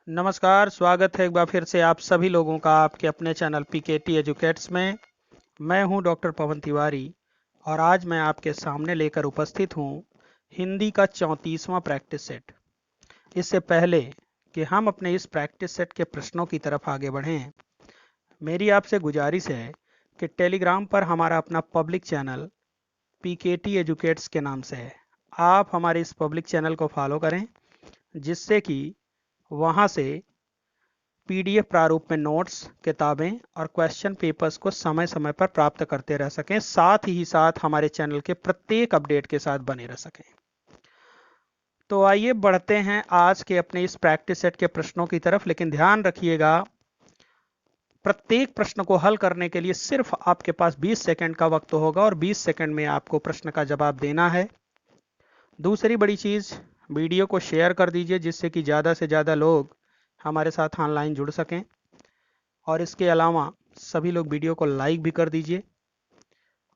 नमस्कार, स्वागत है एक बार फिर से आप सभी लोगों का आपके अपने चैनल पीकेटी एजुकेट्स में। मैं हूं डॉक्टर पवन तिवारी और आज मैं आपके सामने लेकर उपस्थित हूं हिंदी का 34वां प्रैक्टिस सेट। इससे पहले कि हम अपने इस प्रैक्टिस सेट के प्रश्नों की तरफ आगे बढ़ें, मेरी आपसे गुजारिश है कि टेलीग्राम पर हमारा अपना पब्लिक चैनल पीकेटी एजुकेट्स के नाम से है। आप हमारे इस पब्लिक चैनल को फॉलो करें, जिससे कि वहां से पीडीएफ प्रारूप में नोट्स, किताबें और क्वेश्चन पेपर्स को समय समय पर प्राप्त करते रह सकें, साथ ही साथ हमारे चैनल के प्रत्येक अपडेट के साथ बने रह सकें। तो आइए बढ़ते हैं आज के अपने इस प्रैक्टिस सेट के प्रश्नों की तरफ। लेकिन ध्यान रखिएगा, प्रत्येक प्रश्न को हल करने के लिए सिर्फ आपके पास 20 सेकंड का वक्त होगा और 20 सेकंड में आपको प्रश्न का जवाब देना है। दूसरी बड़ी चीज, वीडियो को शेयर कर दीजिए जिससे कि ज़्यादा से ज़्यादा लोग हमारे साथ ऑनलाइन जुड़ सकें। और इसके अलावा सभी लोग वीडियो को लाइक भी कर दीजिए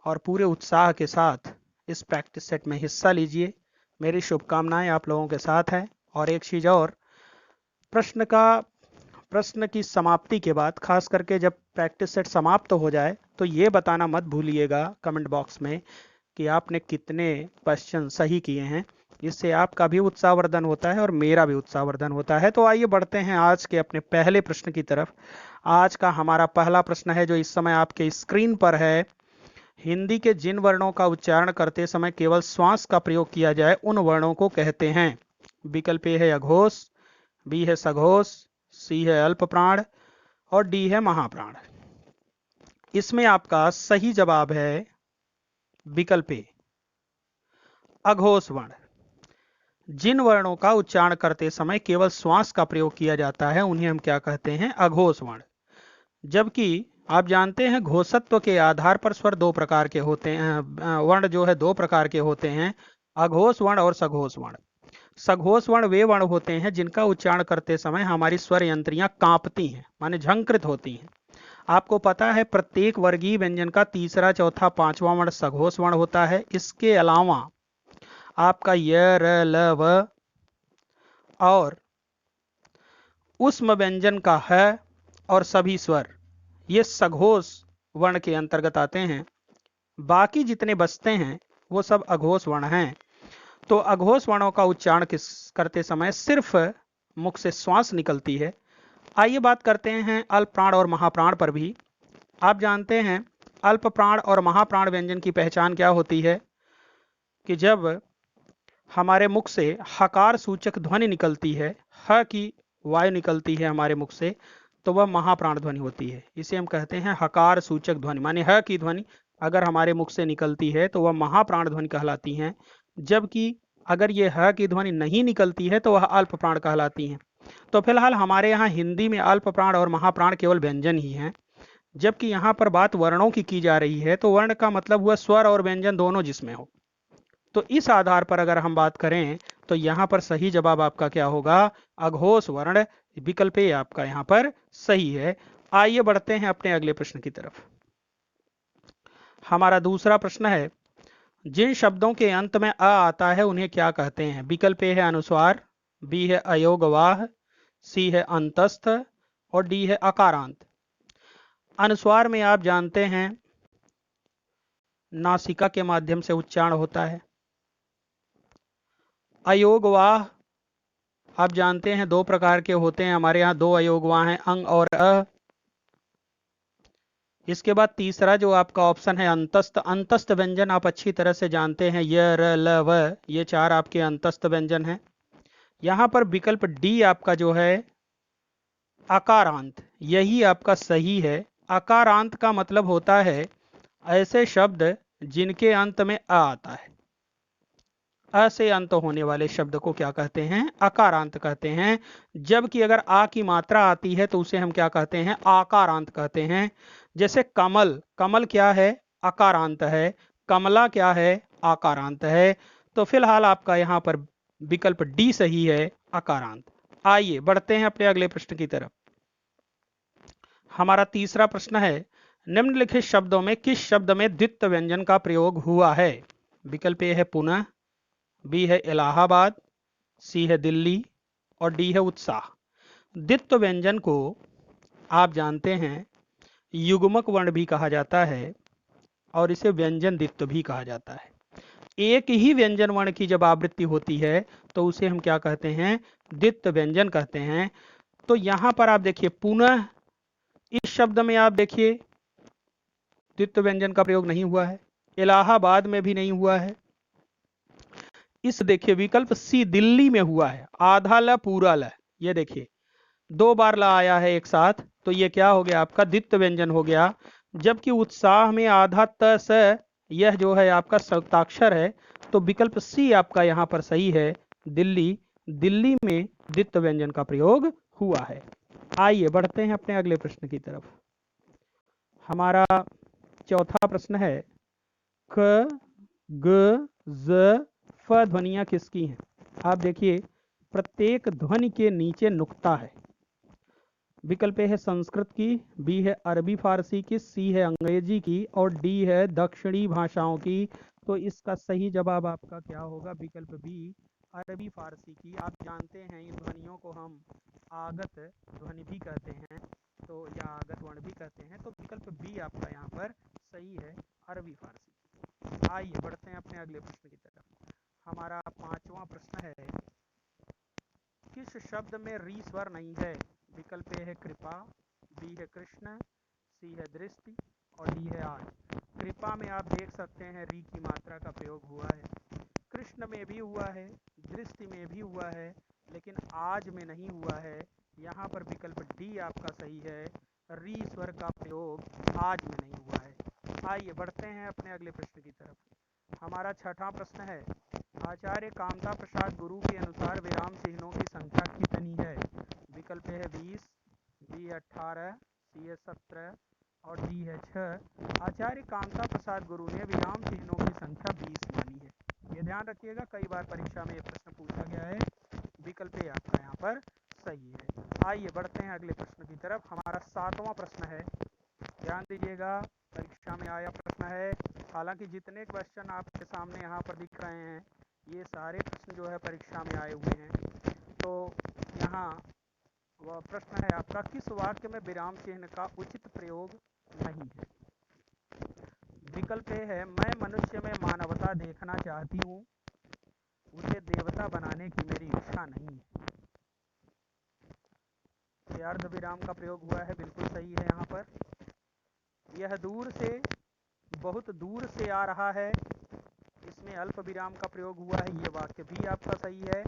और पूरे उत्साह के साथ इस प्रैक्टिस सेट में हिस्सा लीजिए। मेरी शुभकामनाएं आप लोगों के साथ है। और एक चीज़ और, प्रश्न की समाप्ति के बाद, खास करके जब प्रैक्टिस सेट समाप्त हो जाए, तो ये बताना मत भूलिएगा कमेंट बॉक्स में कि आपने कितने क्वेश्चन सही किए हैं। इससे आपका भी उत्साहवर्धन होता है और मेरा भी उत्साहवर्धन होता है। तो आइए बढ़ते हैं आज के अपने पहले प्रश्न की तरफ। आज का हमारा पहला प्रश्न है जो इस समय आपके स्क्रीन पर है। हिंदी के जिन वर्णों का उच्चारण करते समय केवल श्वास का प्रयोग किया जाए उन वर्णों को कहते हैं। विकल्प ए है अघोष, बी है सघोष, सी है अल्प प्राण और डी है महाप्राण। इसमें आपका सही जवाब है विकल्प ए, अघोष वर्ण। जिन वर्णों का उच्चारण करते समय केवल श्वास का प्रयोग किया जाता है उन्हें हम क्या कहते हैं? अघोष वर्ण। जबकि आप जानते हैं घोषत्व के आधार पर स्वर दो प्रकार के होते हैं, वर्ण जो है दो प्रकार के होते हैं, अघोष वर्ण और सघोष वर्ण। सघोष वर्ण वे वर्ण होते हैं जिनका उच्चारण करते समय हमारी स्वर यंत्रियां कांपती हैं, माने झंकृत होती हैं। आपको पता है प्रत्येक वर्गीय व्यंजन का तीसरा, चौथा, पांचवा वर्ण सघोष वर्ण होता है। इसके अलावा आपका य, र, ल, व और उष्म व्यंजन का ह और सभी स्वर ये सघोष वर्ण के अंतर्गत आते हैं। बाकी जितने बचते हैं वो सब अघोष वर्ण हैं। तो अघोष वर्णों का उच्चारण करते समय सिर्फ मुख से श्वास निकलती है। आइए बात करते हैं अल्प प्राण और महाप्राण पर भी। आप जानते हैं अल्प प्राण और महाप्राण व्यंजन की पहचान क्या होती है कि जब हमारे मुख से हकार सूचक ध्वनि निकलती है, ह की वायु निकलती है हमारे मुख से, तो वह महाप्राण ध्वनि होती है। इसे हम कहते हैं हकार सूचक ध्वनि, माने ह की ध्वनि अगर हमारे मुख से निकलती है तो वह महाप्राण ध्वनि कहलाती है। जबकि अगर ये ह की ध्वनि नहीं निकलती है तो वह अल्प प्राण कहलाती है। तो फिलहाल हमारे यहाँ हिंदी में अल्प प्राण और महाप्राण केवल व्यंजन ही हैं, जबकि यहाँ पर बात वर्णों की जा रही है। तो वर्ण का मतलब हुआ स्वर और व्यंजन दोनों जिसमें हो। तो इस आधार पर अगर हम बात करें तो यहाँ पर सही जवाब आपका क्या होगा? अघोष वर्ण। विकल्प ए आपका यहाँ पर सही है। आइए बढ़ते हैं अपने अगले प्रश्न की तरफ। हमारा दूसरा प्रश्न है, जिन शब्दों के अंत में अ आता है उन्हें क्या कहते हैं? विकल्प ए है अनुस्वार, बी है अयोगवाह, सी है अंतस्थ और डी है अकारांत। अनुस्वार में आप जानते हैं नासिका के माध्यम से उच्चारण होता है। अयोगवाह आप जानते हैं दो प्रकार के होते हैं, हमारे यहाँ दो अयोगवाह हैं, अंग और अ। इसके बाद तीसरा जो आपका ऑप्शन है अंतस्थ। अंतस्थ व्यंजन आप अच्छी तरह से जानते हैं, य, र, ल, व, ये चार आपके अंतस्थ व्यंजन हैं। यहाँ पर विकल्प डी आपका जो है अकारांत, यही आपका सही है। अकारांत का मतलब होता है ऐसे शब्द जिनके अंत में अ आता है। अ से अंत होने वाले शब्द को क्या कहते हैं? अकारांत कहते हैं। जबकि अगर आ की मात्रा आती है तो उसे हम क्या कहते हैं? आकारांत कहते हैं। जैसे कमल, कमल क्या है? अकारांत है। कमला क्या है? आकारांत है। तो फिलहाल आपका यहाँ पर विकल्प डी सही है, अकारांत। आइए बढ़ते हैं अपने अगले प्रश्न की तरफ। हमारा तीसरा प्रश्न है, निम्नलिखित शब्दों में किस शब्द में द्वित्व व्यंजन का प्रयोग हुआ है? विकल्प ए है पुनः, बी है इलाहाबाद, सी है दिल्ली और डी है उत्साह। द्वित्व व्यंजन को आप जानते हैं युग्मक वर्ण भी कहा जाता है और इसे व्यंजन द्वित्व भी कहा जाता है। एक ही व्यंजन वर्ण की जब आवृत्ति होती है तो उसे हम क्या कहते हैं, द्वित्व व्यंजन कहते हैं। तो यहां पर आप देखिए पुनः इस शब्द में आप देखिए द्वित्व व्यंजन का प्रयोग नहीं हुआ है, इलाहाबाद में भी नहीं हुआ है। इस देखिए विकल्प सी दिल्ली में हुआ है, आधा ल पूरा ल, ये देखिए 2 बार ला आया है एक साथ, तो ये क्या हो गया आपका द्वित्व व्यंजन हो गया। जबकि उत्साह में आधा त स, यह जो है आपका संयुक्ताक्षर है, तो विकल्प सी आपका यहां पर सही है, दिल्ली। दिल्ली में द्वित्व व्यंजन का प्रयोग हुआ है। आइए बढ़ते हैं अपने अगले प्रश्न की तरफ। हमारा चौथा प्रश्न है, क ग ज फ ध्वनियां किसकी हैं? आप देखिए प्रत्येक ध्वनि के नीचे नुक्ता है। विकल्प ए है संस्कृत की, बी है अरबी फारसी की, सी है अंग्रेजी की और डी है दक्षिणी भाषाओं की। तो इसका सही जवाब आपका क्या होगा? विकल्प बी अरबी फारसी की। आप जानते हैं इन ध्वनियों को हम आगत ध्वनि भी कहते हैं, तो या आगत वर्ण भी कहते हैं। तो विकल्प बी आपका यहाँ पर सही है, अरबी फारसी। आइए बढ़ते हैं अपने अगले प्रश्न की तरफ। हमारा पांचवा प्रश्न है, किस शब्द में री स्वर नहीं है? विकल्प ए है कृपा, बी है कृष्ण, सी है दृष्टि और डी है आज। कृपा में आप देख सकते हैं री की मात्रा का प्रयोग हुआ है, कृष्ण में भी हुआ है, दृष्टि में भी हुआ है, लेकिन आज में नहीं हुआ है। यहाँ पर विकल्प डी आपका सही है, री स्वर का प्रयोग आज में नहीं हुआ है। आइए बढ़ते हैं अपने अगले प्रश्न की तरफ। हमारा छठा प्रश्न है, आचार्य कामता प्रसाद गुरु के अनुसार विराम चिन्हों की संख्या कितनी है? विकल्प है 20, बी है 18, सी है 17 और डी है 6। आचार्य कामता प्रसाद गुरु ने विराम चिन्हों की संख्या 20 मानी है। ये ध्यान रखिएगा, कई बार परीक्षा में ये प्रश्न पूछा गया है। विकल्प ए आपका यहाँ पर सही है। आइए बढ़ते हैं अगले प्रश्न की तरफ। हमारा सातवां प्रश्न है, ध्यान दीजिएगा, परीक्षा में आया प्रश्न है। हालांकि जितने क्वेश्चन आपके सामने यहाँ पर दिख रहे हैं, ये सारे प्रश्न जो है परीक्षा में आए हुए हैं। तो यहाँ वह प्रश्न है आपका, किस वाक्य में विराम चिन्ह का उचित प्रयोग नहीं है? विकल्प ए है मैं मनुष्य में मानवता देखना चाहती हूँ, उसे देवता बनाने की मेरी इच्छा नहीं है। ये अर्ध विराम का प्रयोग हुआ है, बिल्कुल सही है। यहाँ पर यह दूर से, बहुत दूर से आ रहा है, इसमें अल्प विराम का प्रयोग हुआ है, ये वाक्य भी आपका सही है।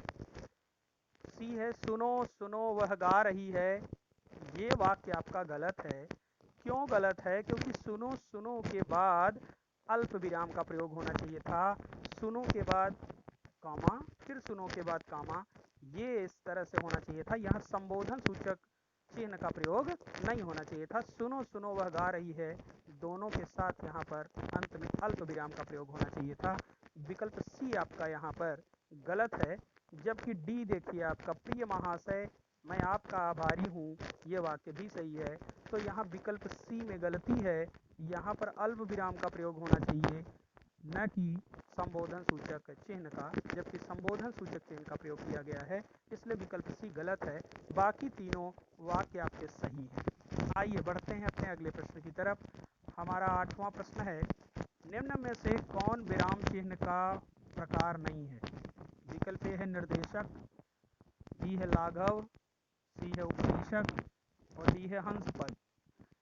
सी है सुनो सुनो वह गा रही है, ये वाक्य आपका गलत है। क्यों गलत है? क्योंकि सुनो सुनो के बाद अल्प विराम का प्रयोग होना चाहिए था। सुनो के बाद कामा, फिर सुनो के बाद कामा, ये इस तरह से होना चाहिए था। यहाँ संबोधन सूचक चिन्ह का प्रयोग नहीं होना चाहिए था। सुनो सुनो वह गा रही है, दोनों के साथ यहाँ पर अंत में अल्प विराम का प्रयोग होना चाहिए था। विकल्प सी आपका यहाँ पर गलत है। जबकि डी देखिए आपका प्रिय महाशय मैं आपका आभारी हूँ, ये वाक्य भी सही है। तो यहाँ विकल्प सी में गलती है, यहाँ पर अल्प विराम का प्रयोग होना चाहिए, न कि संबोधन सूचक चिन्ह का, जबकि संबोधन सूचक चिन्ह का प्रयोग किया गया है, इसलिए विकल्प सी गलत है। बाकी तीनों वाक्य आपके सही हैं। आइए बढ़ते हैं अपने अगले प्रश्न की तरफ। हमारा आठवां प्रश्न है, निम्न में से कौन विराम चिन्ह का प्रकार नहीं है? विकल्प ए है निर्देशक, बी है लाघव, सी है उपदेशक और डी है हंस पद।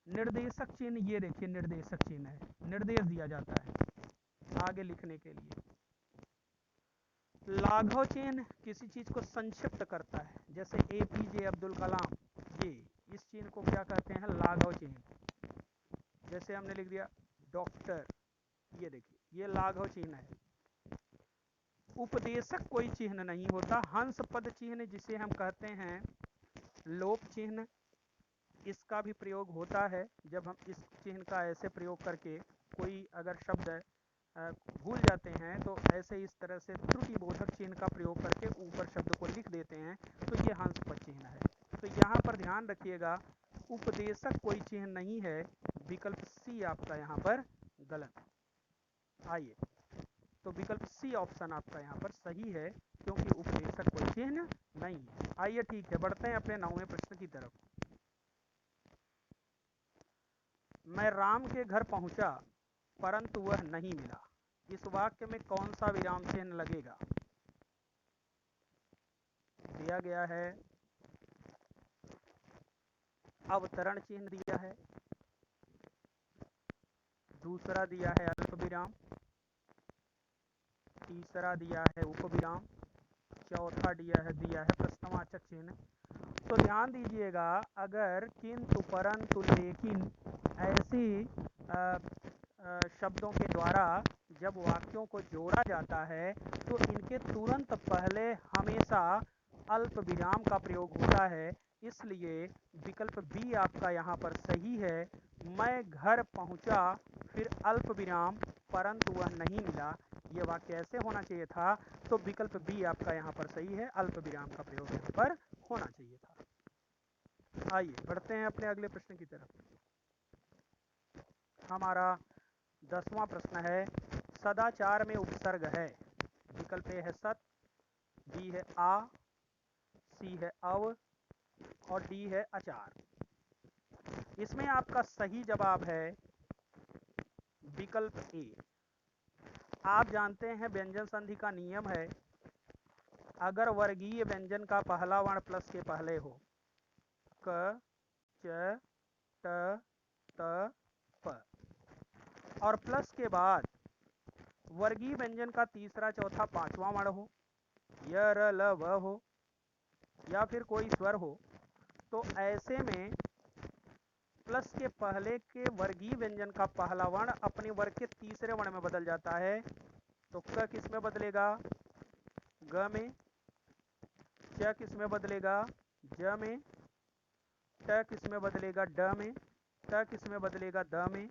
निर्देशक चिन्ह, ये देखिए निर्देशक चिन्ह है, निर्देश दिया जाता है आगे लिखने के लिए। लाघव चिन्ह किसी चीज को संक्षिप्त करता है, जैसे APJ अब्दुल कलाम, ये इस चिन्ह को क्या कहते हैं? लाघव चिन्ह। जैसे हमने लिख दिया डॉक्टर, ये देखिए ये लाघव चिन्ह है। उपदेशक कोई चिन्ह नहीं होता। हंस पद चिन्ह जिसे हम कहते हैं लोप चिन्ह, इसका भी प्रयोग होता है जब हम इस चिन्ह का ऐसे प्रयोग करके कोई अगर शब्द भूल जाते हैं, तो ऐसे इस तरह से त्रुटि बोधक चिन्ह का प्रयोग करके ऊपर शब्द को लिख देते हैं, तो ये हंस पद चिन्ह है। तो यहाँ पर ध्यान रखिएगा, उपदेशक कोई चिन्ह नहीं है। विकल्प सी आपका यहाँ पर गलत। आइए, तो विकल्प सी ऑप्शन आपका यहाँ पर सही है, क्योंकि उपदेशक कोई चिन्ह नहीं है। आइए ठीक है, बढ़ते हैं अपने 9वें प्रश्न की तरफ। मैं राम के घर पहुंचा परंतु वह नहीं मिला, इस वाक्य में कौन सा विराम चिन्ह लगेगा? दिया गया है अवतरण चिन्ह दिया है, दूसरा दिया है अल्प विराम, तीसरा दिया है उपविराम, चौथा दिया है प्रश्नवाचक चिन्ह। तो ध्यान दीजिएगा, अगर किंतु परंतु लेकिन ऐसी शब्दों के द्वारा जब वाक्यों को जोड़ा जाता है तो इनके तुरंत पहले हमेशा अल्प विराम का प्रयोग होता है। इसलिए विकल्प बी आपका यहाँ पर सही है। मैं घर पहुँचा फिर अल्प विराम परंतु वह नहीं मिला, ये वाक्य ऐसे होना चाहिए था। तो विकल्प बी आपका यहाँ पर सही है, अल्प विराम का प्रयोग यहाँ पर होना चाहिए था। आइए बढ़ते हैं अपने अगले प्रश्न की तरफ। हमारा 10वां प्रश्न है, सदाचार में उपसर्ग है। विकल्प ए है सत, बी है आ, सी है अव और डी है आचार। इसमें आपका सही जवाब है विकल्प ए। आप जानते हैं व्यंजन संधि का नियम है, अगर वर्गीय व्यंजन का पहला वर्ण प्लस के पहले हो, क, च, ट, त, प, और प्लस के बाद वर्गीय व्यंजन का तीसरा चौथा पांचवा वर्ण हो, य, र, ल, व हो या फिर कोई स्वर हो, तो ऐसे में प्लस के पहले के वर्गीय व्यंजन का पहला वर्ण अपने वर्ग के तीसरे वर्ण में बदल जाता है। तो क किस में बदलेगा? ग में। च किस में बदलेगा? ज में। ट किस में बदलेगा? ड में। त किस में बदलेगा? द में।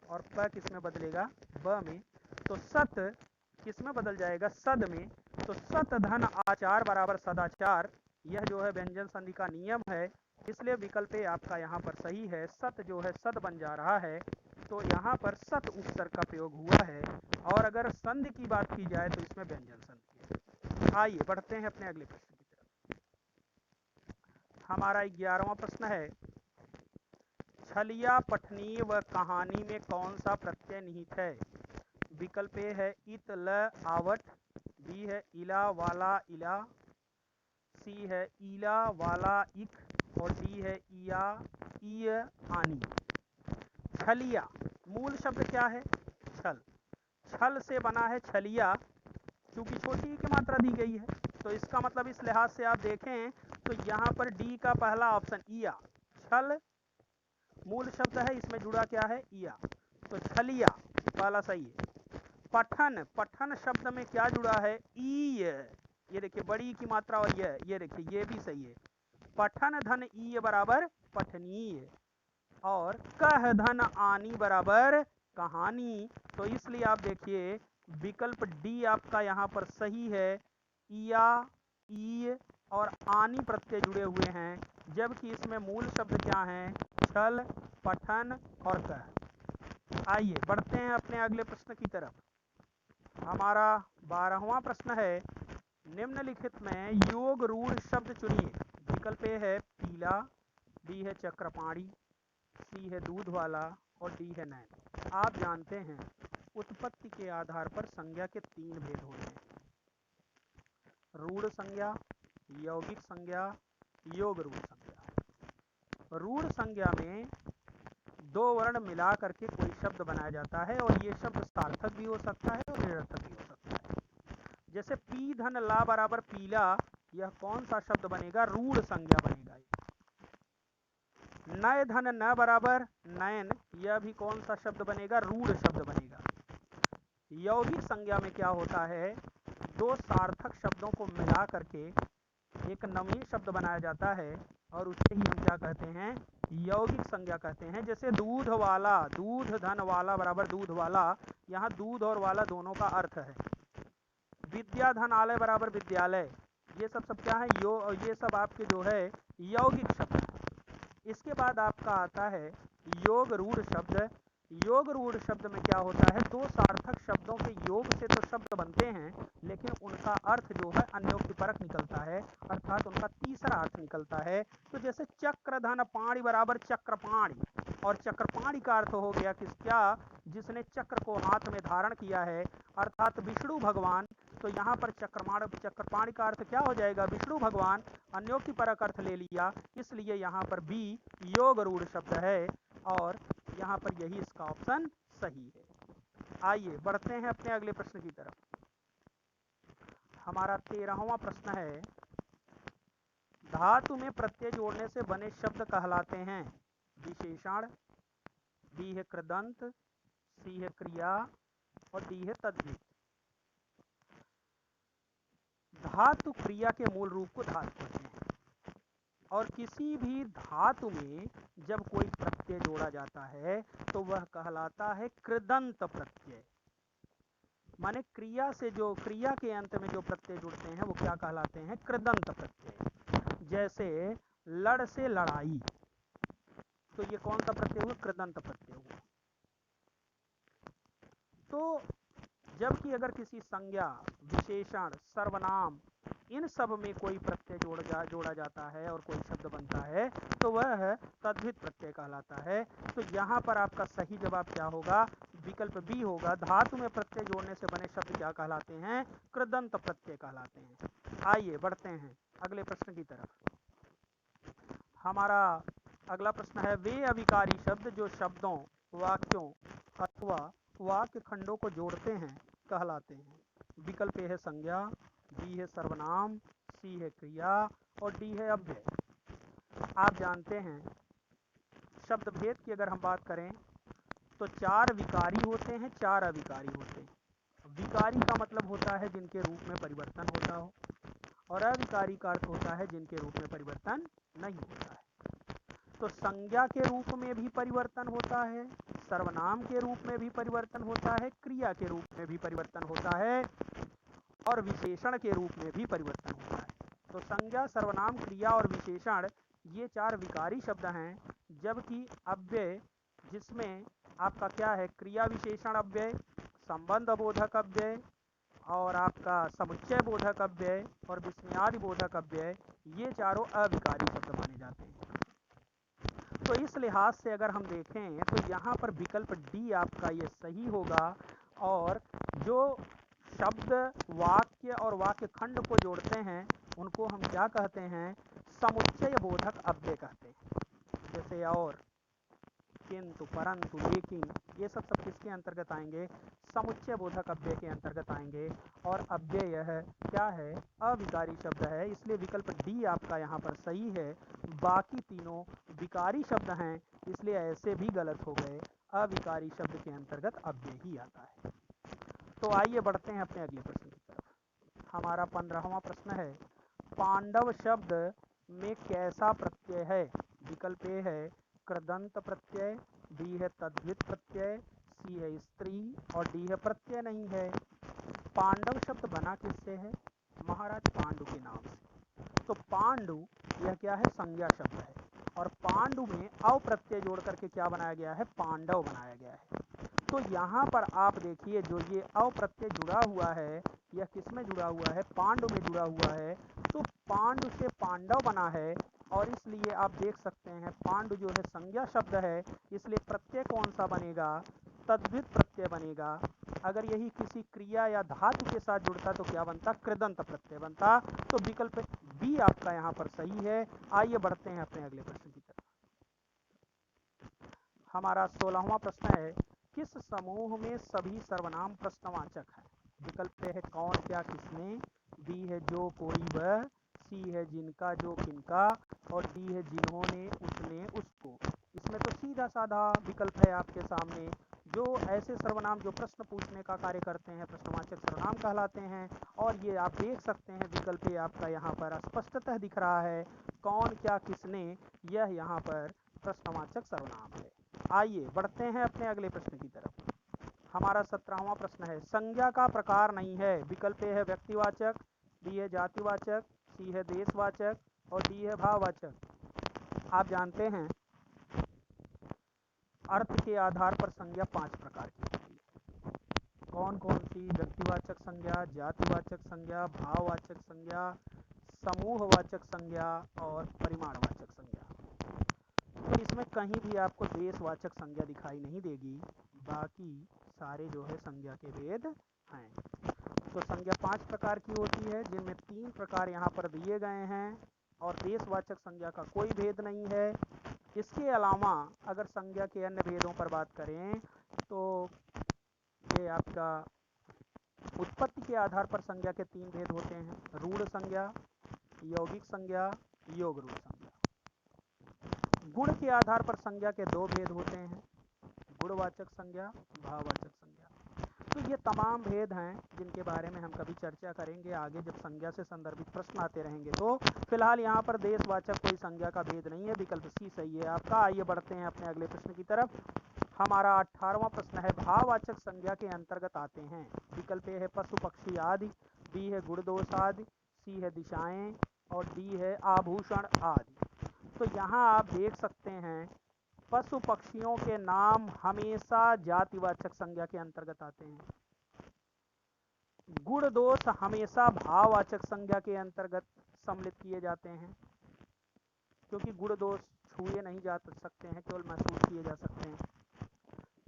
और प किस में बदलेगा? ब में। तो सत किस में बदल जाएगा? सद में। तो सत धन आचार बराबर सदाचार, यह जो है व्यंजन संधि का नियम है। इसलिए विकल्प ए आपका यहाँ पर सही है। सत जो है सद बन जा रहा है, तो यहाँ पर सत उपसर्ग का प्रयोग हुआ है। और अगर संधि की बात की जाए तो इसमें व्यंजन संधि है। आइए बढ़ते हैं अपने अगले प्रश्न की तरफ। हमारा 11वां प्रश्न है, छलिया, पठनीय व कहानी में कौन सा प्रत्यय निहित है? विकल्प ए है इत, ल, आवट, बी है इला, वाला, इला, सी है ईला, वाला, इक और डी है इया, ईय, आनी। छलिया मूल शब्द क्या है? छल। छल से बना है छलिया, क्योंकि छोटी की मात्रा दी गई है। तो इसका मतलब इस लिहाज से आप देखें तो यहाँ पर डी का पहला ऑप्शन इया, छल मूल शब्द है, इसमें जुड़ा क्या है? इया। तो छलिया पहला सही है। पठन, पठन शब्द में क्या जुड़ा है? ईय, ये देखिए बड़ी की मात्रा और ये देखिए ये भी सही है। पठन धन ईय बराबर पठनीय और कह धन आनी बराबर कहानी। तो इसलिए आप देखिए विकल्प डी आपका यहाँ पर सही है। इया, ई और आनी प्रत्यय जुड़े हुए हैं, जबकि इसमें मूल शब्द क्या हैं? छल, पठन और कह। आइए बढ़ते हैं अपने अगले प्रश्न की तरफ। हमारा 12वां प्रश्न है, निम्नलिखित में योग रूढ़ शब्द चुनिए। विकल्प ए है पीला, बी है चक्रपाणी, सी है दूध वाला और डी है नैन। आप जानते हैं उत्पत्ति के आधार पर संज्ञा के 3 भेद होते हैं, रूढ़ संज्ञा, यौगिक संज्ञा, योग रूढ़ संज्ञा। रूढ़ संज्ञा में 2 वर्ण मिला करके कोई शब्द बनाया जाता है और ये शब्द सार्थक भी हो सकता है और निरर्थक भी हो सकता है। जैसे पी धन ला बराबर पीला, यह कौन सा शब्द बनेगा? रूढ़ संज्ञा बनेगा। नय धन न बराबर नयन, यह भी कौन सा शब्द बनेगा? रूढ़ शब्द बनेगा। यौगिक संज्ञा में क्या होता है? 2 सार्थक शब्दों को मिला करके एक नवीन शब्द बनाया जाता है और उसे ही हम क्या कहते हैं? यौगिक संज्ञा कहते हैं। जैसे दूध वाला, दूध धन वाला बराबर दूध वाला, यहाँ दूध और वाला दोनों का अर्थ है। विद्या धन आलय बराबर विद्यालय, ये सब क्या है? ये सब आपके जो है यौगिक शब्द है। इसके बाद आपका आता है योग रूढ़ शब्द। योग रूढ़ शब्द में क्या होता है, दो सार्थक शब्दों के योग से तो शब्द बनते हैं, लेकिन उनका अर्थ जो है अन्योक्तिपरक निकलता है, अर्थात उनका तीसरा अर्थ निकलता है। तो जैसे चक्रधन पाणी बराबर चक्रपाणी, और चक्रपाणी का अर्थ हो गया क्या, जिसने चक्र को हाथ में धारण किया है, अर्थात विष्णु भगवान। तो यहाँ पर चक्रपाणी का अर्थ क्या हो जाएगा, विष्णु भगवान, अन्योक्तिपरक अर्थ ले लिया, इसलिए यहाँ पर बी योग रूढ़ शब्द है, और यहाँ पर यही इसका ऑप्शन सही है। आइए बढ़ते हैं अपने अगले प्रश्न की तरफ। हमारा 13वां प्रश्न है, धातु में प्रत्यय जोड़ने से बने शब्द कहलाते हैं विशेषण, डी है कृदंत, सी है क्रिया और डी है तद्धित। धातु क्रिया के मूल रूप को धातु कहते हैं, और किसी भी धातु में जब कोई प्रत्यय जोड़ा जाता है तो वह कहलाता है कृदंत प्रत्यय। माने क्रिया से जो, क्रिया के अंत में जो प्रत्यय जुड़ते हैं वो क्या कहलाते हैं, कृदंत प्रत्यय। जैसे लड़ से लड़ाई, तो ये कौन सा प्रत्यय हुआ, कृदंत प्रत्यय हुआ। तो जबकि अगर किसी संज्ञा, विशेषण, सर्वनाम, इन सब में कोई प्रत्यय जोड़ा जाता है और कोई शब्द बनता है तो वह तद्धित प्रत्यय कहलाता है। तो यहाँ पर आपका सही जवाब क्या होगा, विकल्प बी होगा, धातु में प्रत्यय जोड़ने से बने शब्द क्या कहलाते हैं, कृदंत प्रत्यय कहलाते हैं। आइए बढ़ते हैं अगले प्रश्न की तरफ। हमारा अगला प्रश्न है, वे अविकारी शब्द जो शब्दों, वाक्यों अथवा वाक्य खंडों को जोड़ते हैं कहलाते हैं। विकल्प ए है संज्ञा, बी है सर्वनाम, सी है क्रिया और डी है अव्यय। आप जानते हैं शब्द भेद की अगर हम बात करें तो 4 विकारी होते हैं, 4 अविकारी होते हैं। विकारी का मतलब होता है जिनके रूप में परिवर्तन होता हो, और अविकारी का अर्थ होता है जिनके रूप में परिवर्तन नहीं होता है। तो संज्ञा के रूप में भी परिवर्तन होता है, सर्वनाम के रूप में भी परिवर्तन होता है, क्रिया के रूप में भी परिवर्तन होता है और विशेषण के रूप में भी परिवर्तन होता है। तो संज्ञा, सर्वनाम, क्रिया और विशेषण ये 4 विकारी शब्द हैं, जबकि अव्यय जिसमें आपका क्या है, क्रिया विशेषण अव्यय, संबंध बोधक अव्यय और आपका समुच्चय बोधक अव्यय और विस्मयादि बोधक अव्यय, ये चारों अविकारी शब्द माने जाते हैं। तो इस लिहाज से अगर हम देखें तो यहाँ पर विकल्प डी आपका ये सही होगा, और जो शब्द वाक्य और वाक्य खंड को जोड़ते हैं उनको हम क्या कहते हैं, समुच्चय बोधक अव्यय कहते हैं। जैसे और, किंतु, परंतु, लेकिन, ये सब किसके अंतर्गत आएंगे, समुच्चय बोधक अव्यय के अंतर्गत आएंगे। और अव्यय यह क्या है, अविकारी शब्द है, इसलिए विकल्प डी आपका यहाँ पर सही है। बाकी तीनों विकारी शब्द हैं, इसलिए ऐसे भी गलत हो गए, अविकारी शब्द के अंतर्गत अव्यय ही आता है। तो आइए बढ़ते हैं अपने अगले प्रश्न की तरफ। हमारा 15वां प्रश्न है, पांडव शब्द में कैसा प्रत्यय है। विकल्प ए है कृदंत प्रत्यय, बी है तद्धित प्रत्यय, सी है स्त्री और डी है प्रत्यय नहीं है। पांडव शब्द बना किससे है, महाराज पांडु के नाम से। तो पांडु यह क्या है, संज्ञा शब्द है, और पांडु में अव प्रत्यय जोड़ करके क्या बनाया गया है, पांडव बनाया गया है। तो यहाँ पर आप देखिए जो ये अव प्रत्यय जुड़ा हुआ है, यह किस में जुड़ा हुआ है, पांडु में जुड़ा हुआ है। तो पांडु से पांडव बना है, और इसलिए आप देख सकते हैं पांडु जो है संज्ञा शब्द है, इसलिए प्रत्यय कौन सा बनेगा, तद्धित प्रत्यय बनेगा। अगर यही किसी क्रिया या धातु के साथ जुड़ता तो क्या बनता, कृदंत प्रत्यय बनता। तो विकल्प बी आपका यहाँ पर सही है। आइए बढ़ते हैं अपने अगले प्रश्न की तरफ। हमारा 16वां प्रश्न है, किस समूह में सभी सर्वनाम प्रश्नवाचक हैं। विकल्प है कौन, क्या, किसने, बी है जो, कोई, वह, सी है जिनका, जो, किनका और डी है जिन्होंने, उसने, उसको। इसमें तो सीधा साधा विकल्प है आपके सामने, जो ऐसे सर्वनाम जो प्रश्न पूछने का कार्य करते हैं प्रश्नवाचक सर्वनाम कहलाते हैं। और ये आप देख सकते हैं विकल्प आपका यहाँ पर स्पष्टतः दिख रहा है, कौन, क्या, किसने, यह यहाँ पर प्रश्नवाचक सर्वनाम है। आइए बढ़ते हैं अपने अगले प्रश्न की तरफ। हमारा 17वां प्रश्न है, संज्ञा का प्रकार नहीं है। विकल्प ए है व्यक्तिवाचक, बी है जातिवाचक, सी है देशवाचक और डी है भाववाचक। आप जानते हैं अर्थ के आधार पर संज्ञा 5 प्रकार की होती है। कौन कौन सी? व्यक्तिवाचक संज्ञा, जातिवाचक संज्ञा, भाववाचक संज्ञा, समूहवाचक संज्ञा और परिमाणवाचक संज्ञा। तो इसमें कहीं भी आपको देशवाचक संज्ञा दिखाई नहीं देगी, बाकी सारे जो है संज्ञा के भेद हैं। तो संज्ञा 5 प्रकार की होती है, जिनमें 3 प्रकार यहाँ पर दिए गए हैं और देशवाचक संज्ञा का कोई भेद नहीं है। इसके अलावा अगर संज्ञा के अन्य भेदों पर बात करें तो ये आपका उत्पत्ति के आधार पर संज्ञा के 3 भेद होते हैं: रूढ़ संज्ञा, यौगिक संज्ञा, योग रूढ़ संज्ञा। गुण के आधार पर संज्ञा के 2 भेद होते हैं: गुणवाचक संज्ञा, भाववाचक संज्ञा। तो ये तमाम भेद हैं जिनके बारे में हम कभी चर्चा करेंगे आगे जब संज्ञा से संदर्भित प्रश्न आते रहेंगे। तो फिलहाल यहाँ पर देशवाचक कोई संज्ञा का भेद नहीं है, विकल्प सी सही है आपका। आइए बढ़ते हैं अपने अगले प्रश्न की तरफ। हमारा 18वां प्रश्न है, भाववाचक संज्ञा के अंतर्गत आते हैं। विकल्प ए है पशु पक्षी आदि, बी है गुण दोष आदि, सी है दिशाएं और डी है आभूषण आदि। तो यहाँ आप देख सकते हैं पशु पक्षियों के नाम हमेशा जातिवाचक संज्ञा के अंतर्गत आते हैं। गुण दोष हमेशा भाववाचक संज्ञा के अंतर्गत सम्मिलित किए जाते हैं, क्योंकि गुण दोष छुए नहीं जा सकते हैं, केवल महसूस किए जा सकते हैं।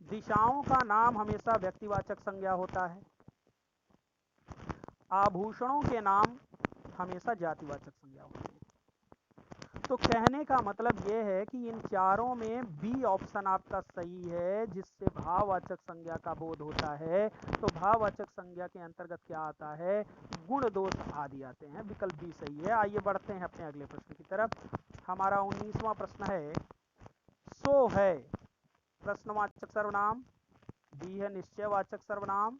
दिशाओं का नाम हमेशा व्यक्तिवाचक संज्ञा होता है। आभूषणों के नाम हमेशा जातिवाचक संज्ञा होती है। तो कहने का मतलब यह है कि इन चारों में बी ऑप्शन आपका सही है, जिससे भाववाचक संज्ञा का बोध होता है। तो भाववाचक संज्ञा के अंतर्गत क्या आता है? गुण दोष आदि आते हैं। विकल्प बी सही है। आइए बढ़ते हैं अपने अगले प्रश्न की तरफ। हमारा 19वां प्रश्न है, सो है प्रश्नवाचक सर्वनाम, बी है निश्चयवाचक सर्वनाम,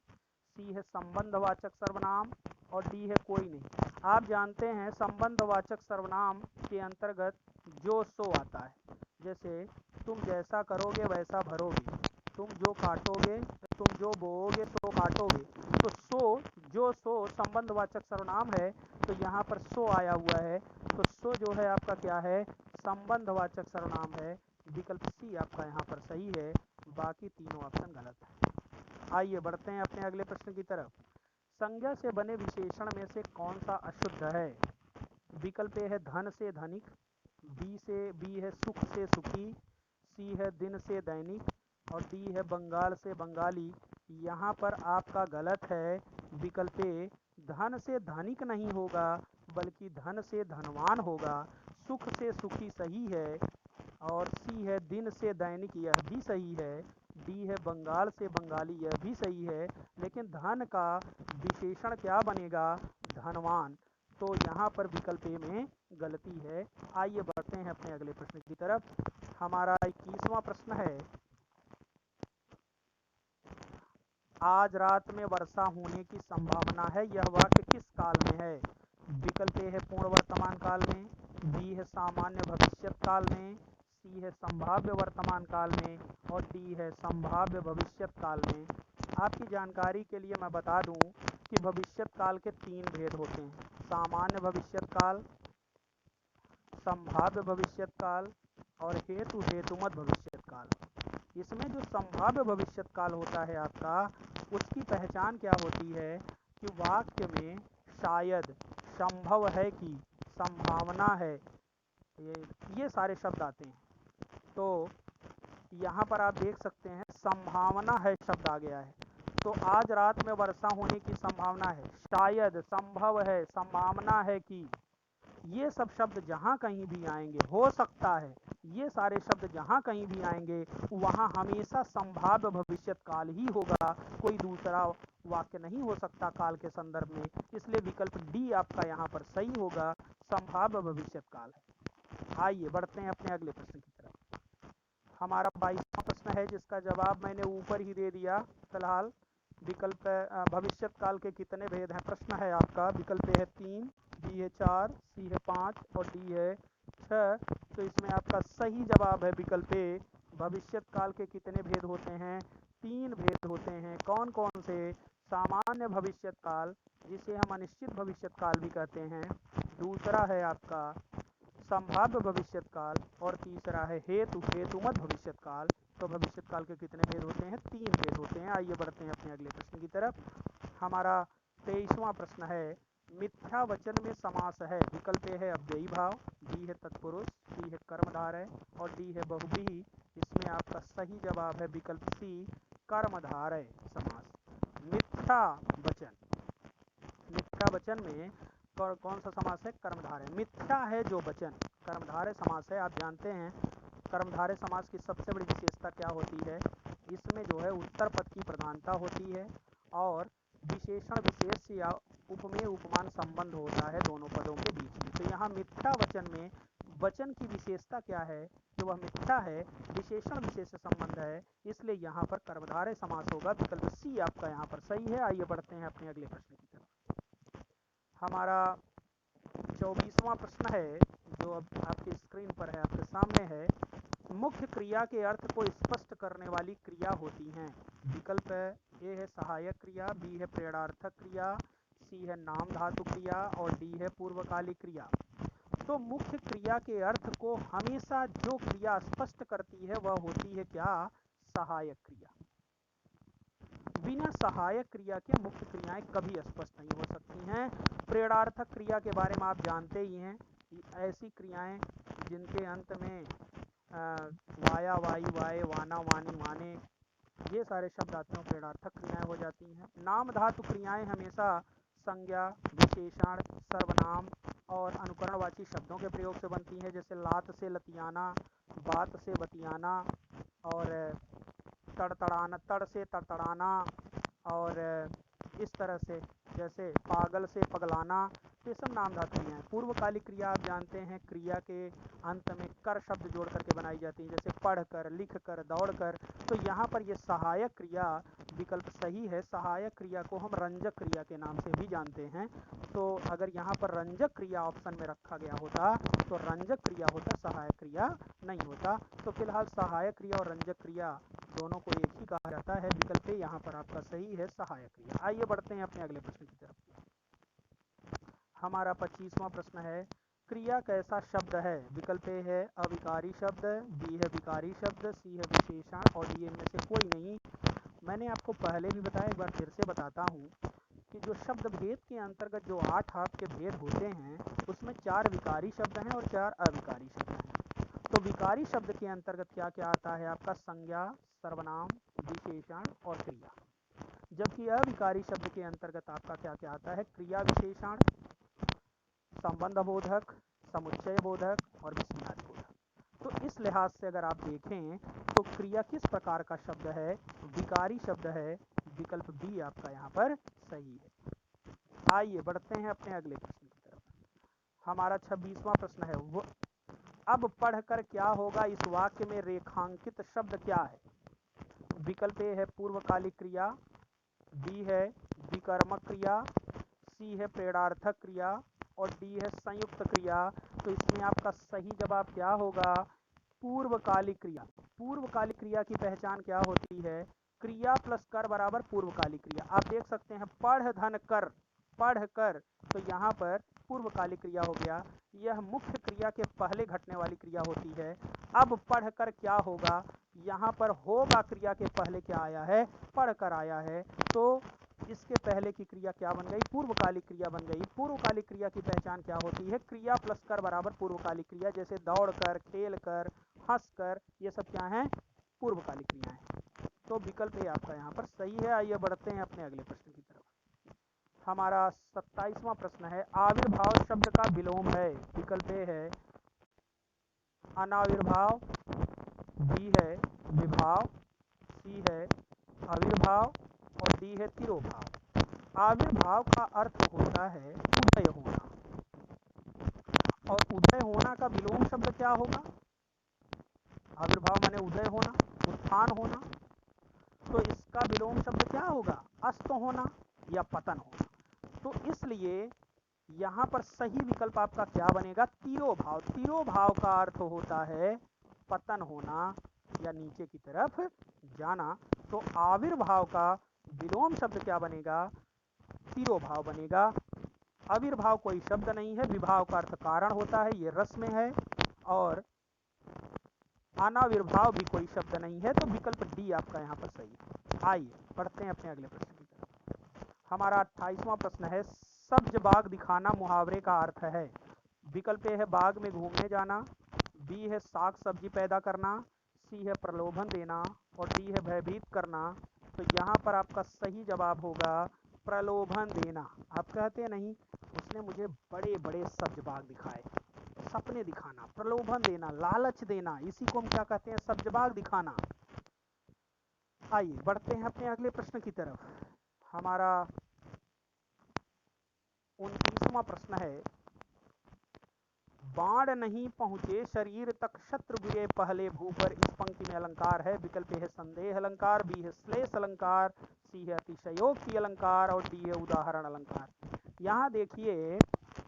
सी है संबंधवाचक सर्वनाम और डी है कोई नहीं। आप जानते हैं संबंधवाचक सर्वनाम के अंतर्गत जो सो आता है। जैसे तुम जैसा करोगे वैसा भरोगे, तुम जो काटोगे, तुम जो बोओगे सो काटोगे। तो सो, जो सो संबंधवाचक सर्वनाम है, तो यहाँ पर सो आया हुआ है। तो सो जो है आपका क्या है? संबंधवाचक सर्वनाम है। विकल्प सी आपका यहाँ पर सही है, बाकी तीनों ऑप्शन गलत है। आइए बढ़ते हैं अपने अगले प्रश्न की तरफ। संज्ञा से बने विशेषण में से कौन सा अशुद्ध है? विकल्प ए है धन से धनिक, बी है सुख से सुखी, सी है दिन से दैनिक और डी है बंगाल से बंगाली। यहाँ पर आपका गलत है। विकल्प ए धन से धनिक नहीं होगा, बल्कि धन से धनवान होगा। सुख से सुखी सही है और सी है दिन से दैनिक, यह भी सही है। डी है बंगाल से बंगाली, यह भी सही है। लेकिन धन का विशेषण क्या बनेगा? धनवान। तो यहाँ पर विकल्प ए में गलती है। आइए बढ़ते हैं अपने अगले प्रश्न की तरफ। हमारा 21वां प्रश्न है, आज रात में वर्षा होने की संभावना है, यह वाक्य किस काल में है? विकल्प ए है पूर्ण वर्तमान काल में, बी है सामान्य भविष्यत काल में, सी है संभाव्य वर्तमान काल में और डी है संभाव्य भविष्यत काल में। आपकी जानकारी के लिए मैं बता दूं कि भविष्यत काल के 3 भेद होते हैं: सामान्य भविष्यत काल, संभाव्य भविष्यत काल और हेतुमत भविष्यत काल। इसमें जो संभाव्य भविष्यत काल होता है आपका, उसकी पहचान क्या होती है कि वाक्य में शायद, संभव है कि, संभावना है, ये सारे शब्द आते हैं। तो यहाँ पर आप देख सकते हैं संभावना है शब्द आ गया है। तो आज रात में वर्षा होने की संभावना है, शायद, संभव है, संभावना है कि, ये सब शब्द जहाँ कहीं भी आएंगे, हो सकता है, ये सारे शब्द जहाँ कहीं भी आएंगे वहाँ हमेशा संभाव्य भविष्यत काल ही होगा, कोई दूसरा वाक्य नहीं हो सकता काल के संदर्भ में। इसलिए विकल्प डी आपका यहाँ पर सही होगा, संभाव्य भविष्यत काल है। आइए बढ़ते हैं अपने अगले प्रश्न की तरफ। हमारा 22वां प्रश्न है, जिसका जवाब मैंने ऊपर ही दे दिया फिलहाल। विकल्प भविष्यत काल के कितने भेद हैं? प्रश्न है आपका। विकल्प ए है 3, बी है 4, सी है 5 और डी है 6। तो इसमें आपका सही जवाब है विकल्प ए। भविष्यत काल के कितने भेद होते हैं? 3 भेद होते हैं। कौन कौन से? सामान्य भविष्यत काल, जिसे हम अनिश्चित भविष्यत काल भी कहते हैं। दूसरा है आपका संभाव्य भविष्यकाल और तीसरा है हेतु हेतुमत भविष्यकाल। तो भविष्यकाल के कितने भेद होते हैं? 3 भेद होते हैं। आइए बढ़ते हैं अपने अगले प्रश्न की तरफ। हमारा 23वां प्रश्न है मिथ्या वचन में समास है। विकल्प ए है अव्ययी भाव, बी है तत्पुरुष, सी है कर्मधारय और डी है बहुव्रीहि। इसमें आपका सही जवाब है विकल्प सी कर्मधारय समास। मिथ्या वचन, मिथ्या वचन में कौन सा समास है? कर्मधारय। मिथ्या है जो वचन कर्मधारय समास है। आप जानते हैं कर्मधारय समास की सबसे बड़ी विशेषता क्या होती है? इसमें जो है उत्तर पद की प्रधानता होती है और विशेषण विशेष या उपमेय उपमान संबंध होता है दोनों पदों के बीच में। तो यहाँ मिथ्या वचन में वचन की विशेषता क्या है? कि वह मिथ्या है, विशेषण विशेष संबंध है, इसलिए यहाँ पर कर्मधारय समास होगा। विकल्प सी आपका यहाँ पर सही है। आइए बढ़ते हैं अपने अगले प्रश्न की तरफ। हमारा 24वां प्रश्न है जो अब आपकी स्क्रीन पर है, आपके सामने है। मुख्य क्रिया के अर्थ को स्पष्ट करने वाली क्रिया होती हैं। विकल्प ए है सहायक क्रिया, बी है प्रेरणार्थक क्रिया, सी है नाम धातु क्रिया और डी है पूर्वकालिक क्रिया। तो मुख्य क्रिया के अर्थ को हमेशा जो क्रिया स्पष्ट करती है वह होती है क्या? सहायक क्रिया। बिना सहायक क्रिया के मुख्य क्रियाएं कभी स्पष्ट नहीं हो सकती हैं। प्रेरणार्थक क्रिया के बारे में आप जानते ही हैं, ऐसी क्रियाएं जिनके अंत में वाया वाई वाए वाना वानी वाने ये सारे शब्द आते हैं, प्रेरणार्थक क्रियाएं हो जाती हैं। नाम धातु क्रियाएं हमेशा संज्ञा, विशेषण, सर्वनाम और अनुकरणवाची शब्दों के प्रयोग से बनती हैं, जैसे लात से लतियाना, बात से बतियाना और तड़तड़ाना, तड़ से तड़तड़ाना और इस तरह से, जैसे पागल से पगलाना। ये सब नाम धातु क्रियाएं। पूर्वकालिक क्रिया आप जानते हैं क्रिया के अंत में कर शब्द जोड़ करके बनाई जाती है, जैसे पढ़ कर, लिख कर, दौड़ कर। तो यहाँ पर ये सहायक क्रिया विकल्प सही है। सहायक क्रिया को हम रंजक क्रिया के नाम से भी जानते हैं। तो अगर यहाँ पर रंजक क्रिया ऑप्शन में रखा गया होता तो रंजक क्रिया होता, सहायक क्रिया नहीं होता। तो फिलहाल सहायक क्रिया और रंजक क्रिया दोनों को एक ही कहा जाता है। विकल्प यहाँ पर आपका सही है, सहायक क्रिया। आइए बढ़ते हैं अपने अगले प्रश्न की तरफ। हमारा 25वां प्रश्न है क्रिया कैसा शब्द है? विकल्प ए है अविकारी शब्द, बी है विकारी शब्द, सी है विशेषण और डी इनमें से कोई नहीं। मैंने आपको पहले भी बताया, एक बार फिर से बताता हूँ कि जो शब्द भेद के अंतर्गत जो 8 आपके भेद होते हैं उसमें 4 विकारी शब्द हैं और 4 अविकारी शब्द हैं। तो विकारी शब्द के अंतर्गत क्या क्या आता है? आपका संज्ञा, सर्वनाम, विशेषण और क्रिया। जबकि अविकारी शब्द के अंतर्गत आपका क्या क्या आता है? क्रिया विशेषण, संबंध बोधक, समुच्चय बोधक और विस्मयादि बोधक। तो इस लिहाज से अगर आप देखें तो क्रिया किस प्रकार का शब्द है? विकारी शब्द है। विकल्प बी आपका यहाँ पर सही है। आइए बढ़ते हैं अपने अगले प्रश्न की तरफ। हमारा 26वां प्रश्न है वो अब पढ़कर क्या होगा इस वाक्य में रेखांकित शब्द क्या है? विकल्प ए है पूर्वकालिक क्रिया, बी है विकर्मक क्रिया, सी है प्रेरणार्थक क्रिया और डी है संयुक्त क्रिया। तो इसमें आपका सही जवाब क्या होगा? पूर्वकालिक क्रिया। पूर्वकालिक क्रिया की पहचान क्या होती है? क्रिया प्लस कर बराबर पूर्वकालिक क्रिया। आप देख सकते हैं पढ़ धन कर, पढ़ कर, तो यहाँ पर पूर्वकालिक क्रिया हो गया। यह मुख्य क्रिया के पहले घटने वाली क्रिया होती है। अब पढ़कर क्या होगा, यहाँ पर होगा क्रिया के पहले क्या आया है? पढ़कर आया है। तो इसके पहले की क्रिया क्या बन गई? पूर्वकालिक क्रिया बन गई। पूर्वकालिक क्रिया की पहचान क्या होती है? क्रिया प्लस कर बराबर पूर्वकालिक क्रिया, जैसे दौड़ कर, खेल कर, हंस कर, ये सब क्या है? पूर्वकालिक क्रियाएं। तो विकल्प ए आपका यहाँ पर सही है। आइए बढ़ते हैं अपने अगले प्रश्न की तरफ। हमारा 27वां प्रश्न है आविर्भाव शब्द का विलोम है। विकल्प ए है अनाविर्भाव, बी है विभाव, सी है आविर्भाव और डी है तिरोभाव। आविर्भाव का अर्थ होता है उदय होना, और उदय होना का विलोम शब्द क्या होगा? आविर्भाव माने उदय होना, उत्थान होना। तो इसका विलोम शब्द क्या होगा? अस्त होना या पतन होना। तो इसलिए यहाँ पर सही विकल्प आपका क्या बनेगा? तिरोभाव। तिरोभाव का अर्थ होता है पतन होना या नीचे की तरफ जाना। तो आविर्भाव का विलोम शब्द क्या बनेगा? तिरोभाव बनेगा। आविर्भाव कोई शब्द नहीं है, विभाव का अर्थ कारण होता है, ये रस में है। और अनाविर्भाव भी कोई शब्द नहीं है, तो विकल्प डी आपका यहाँ पर सही है। आइए पढ़ते हैं अपने अगले प्रश्न की तरफ। हमारा 28वां प्रश्न है, सब्ज बाग दिखाना मुहावरे का अर्थ है। विकल्प ए है बाग में घूमने जाना, बी है साग सब्जी पैदा करना, सी है प्रलोभन देना और डी है भयभीत करना। तो यहाँ पर आपका सही जवाब होगा प्रलोभन देना। आप कहते हैं नहीं उसने मुझे बड़े बड़े सब्ज बाग दिखाए, सपने दिखाना, प्रलोभन देना, लालच देना, इसी को हम क्या कहते हैं, सब्ज बाग दिखाना। आइए बढ़ते हैं अपने अगले प्रश्न की तरफ। हमारा 29वां प्रश्न है, बाण नहीं पहुंचे शरीर तक शत्रु गिरे पहले भू पर। इस पंक्ति में अलंकार है। विकल्प है संदेह अलंकार, बी है श्लेष अलंकार, सी है अतिशयोक्ति अलंकार और डी है उदाहरण अलंकार। यहाँ देखिए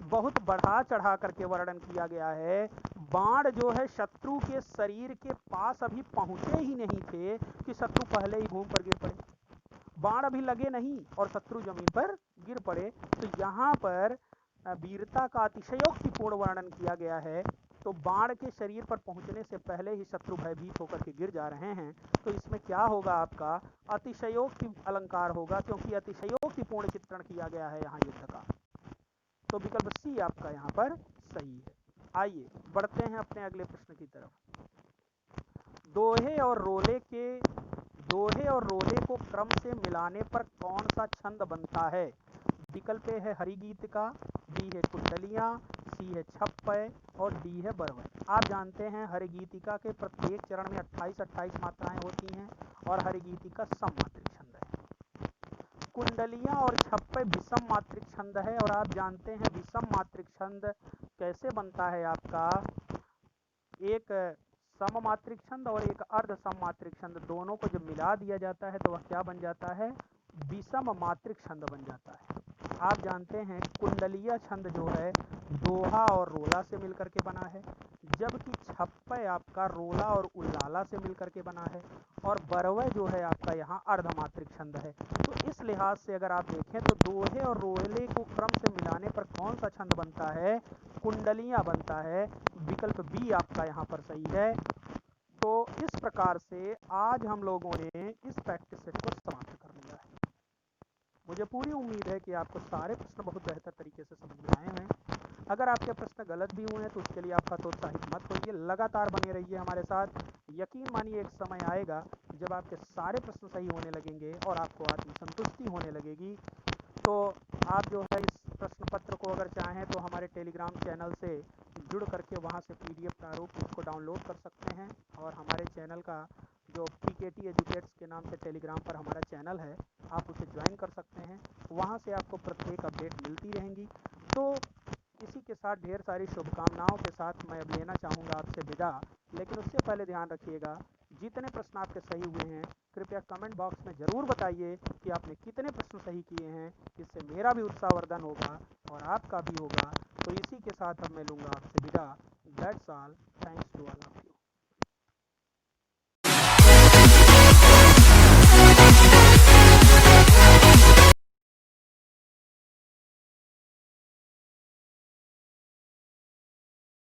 बहुत बढ़ा चढ़ा करके वर्णन किया गया है। बाण जो है शत्रु के शरीर के पास अभी पहुंचे ही नहीं थे कि शत्रु पहले ही भूमि पर गिर पड़े। बाण अभी लगे नहीं और शत्रु जमीन पर गिर पड़े। तो यहाँ पर वीरता का अतिशयोक्तिपूर्ण वर्णन किया गया है। तो बाण के शरीर पर पहुंचने से पहले ही शत्रु भयभीत होकर के गिर जा रहे हैं। तो इसमें क्या होगा, आपका अतिशयोक्ति अलंकार होगा, क्योंकि अतिशयोक्तिपूर्ण चित्रण किया गया है यहाँ युद्ध का। तो विकल्प सी आपका यहाँ पर सही है। आइए बढ़ते हैं अपने अगले प्रश्न की तरफ। दोहे और रोले को क्रम से मिलाने पर कौन सा छंद बनता है। विकल्प ए है हरिगीतिका, बी है कुंडलियां, सी है छप्पय और डी है बरवय। आप जानते हैं हरिगीतिका के प्रत्येक चरण में 28-28 मात्राएं होती हैं और हरिगीतिका सममात्रिक छंद है। कुंडलियां और छप्पय विषम मात्रिक छंद है। और आप जानते हैं विषम मात्रिक छंद कैसे बनता है, आपका एक सममात्रिक छंद और एक अर्ध सममात्रिक छंद, दोनों को जब मिला दिया जाता है तो वह क्या बन जाता है, विषम मात्रिक छंद बन जाता है। आप जानते हैं कुंडलिया छंद जो है दोहा और रोला से मिलकर के बना है, जबकि छप्पय आपका रोला और उल्लाला से मिलकर के बना है और बरवय जो है आपका यहाँ अर्धमात्रिक छंद है। तो इस लिहाज से अगर आप देखें तो दोहे और रोले को क्रम से मिलाने पर कौन सा छंद बनता है, कुंडलियां बनता है। विकल्प बी आपका यहाँ पर सही है। तो इस प्रकार से आज हम लोगों ने इस प्रैक्टिस सेट को समाप्त कर लिया है। मुझे पूरी उम्मीद है कि आपको सारे प्रश्न बहुत बेहतर तरीके से समझ में आए हैं। अगर आपके प्रश्न गलत भी हुए हैं तो उसके लिए आपका प्रोत्साहित मत होइए, लगातार बने रहिए हमारे साथ। यकीन मानिए एक समय आएगा जब आपके सारे प्रश्न सही होने लगेंगे और आपको आत्मसंतुष्टि होने लगेगी। तो आप जो है इस प्रश्न पत्र को अगर चाहें तो हमारे टेलीग्राम चैनल से जुड़ करके वहां से PDF प्रारूप इसको डाउनलोड कर सकते हैं। और हमारे चैनल का जो PKT एजुकेट्स के नाम से टेलीग्राम पर हमारा चैनल है, आप उसे ज्वाइन कर सकते हैं। वहां से आपको प्रत्येक अपडेट मिलती रहेंगी। तो इसी के साथ ढेर सारी शुभकामनाओं के साथ मैं अब लेना चाहूँगा आपसे विदा। लेकिन उससे पहले ध्यान रखिएगा, जितने प्रश्न आपके सही हुए हैं कृपया कमेंट बॉक्स में ज़रूर बताइए कि आपने कितने प्रश्न सही किए हैं। इससे मेरा भी उत्साहवर्धन होगा और आपका भी होगा। तो इसी के साथ अब मैं लूँगा आपसे विदा। That's all, thanks to all of you.